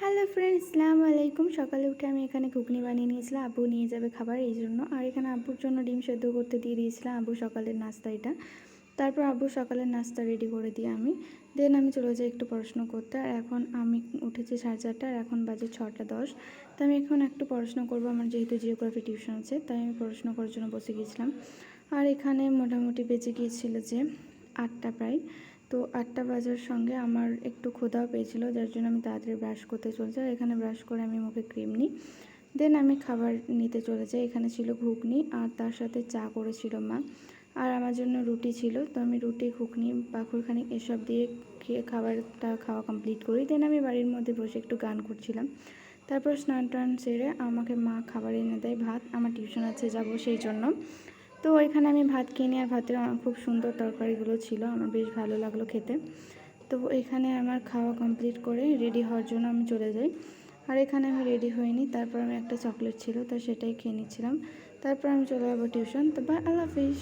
Hello friends, আসসালামু আলাইকুম। সকালে উঠে আমি এখানে ঘুগনি বানিয়ে নিয়েছিলাম, আব্বু নিয়ে যাবে খাবার এই জন্য। আর এখানে আব্বুর জন্য ডিম সেদ্ধ করতে দিয়ে দিয়েছিলাম, আব্বু সকালের নাস্তা এটা। তারপর আব্বু সকালের নাস্তা রেডি করে দিয়ে আমি চলে যাই একটু পড়াশোনা করতে। আর এখন আমি উঠেছি 4:30, আর এখন বাজে 6:10। তো আমি এখন একটু পড়াশোনা করবো, আমার যেহেতু জিওগ্রাফি টিউশন আছে তাই আমি পড়াশোনা করার জন্য বসে গিয়েছিলাম। আর এখানে মোটামুটি বেজে গিয়েছিল যে 8টা প্রায়। তো 8টা বাজার সঙ্গে আমার একটু ক্ষুধাও পেয়েছিল, যার জন্য আমি তাড়াতাড়ি ব্রাশ করতে চলে যাই। এখানে ব্রাশ করে আমি মুখে ক্রিম নিই, দেন আমি খাবার নিতে চলে যাই। এখানে ছিল ঘুগনি আর তার সাথে চা করেছিল মা, আর আমার জন্য রুটি ছিল। তো আমি রুটি, ঘুগনি, পাঁপড়খানি এসব দিয়ে খাবারটা খাওয়া কমপ্লিট করি। দেন আমি বাড়ির মধ্যে বসে একটু গান করছিলাম। তারপর স্নান টান সেরে আমাকে মা খাবার এনে দেয়, ভাত। আমার টিউশন আছে যাবো সেই জন্য। তো ওইখানে আমি ভাত কিনি, আর ভাতের খুব সুন্দর তরকারিগুলো ছিল, আমার বেশ ভালো লাগলো খেতে। তো এখানে আমার খাওয়া কমপ্লিট করে রেডি হওয়ার জন্য আমি চলে যাই। আর এখানে আমি রেডি হইনি, তারপর আমি একটা চকলেট ছিল তো সেটাই খেয়ে নিচ্ছিলাম। তারপর আমি চলে যাবো টিউশন। তো বাই, আল্লাহ হাফিজ।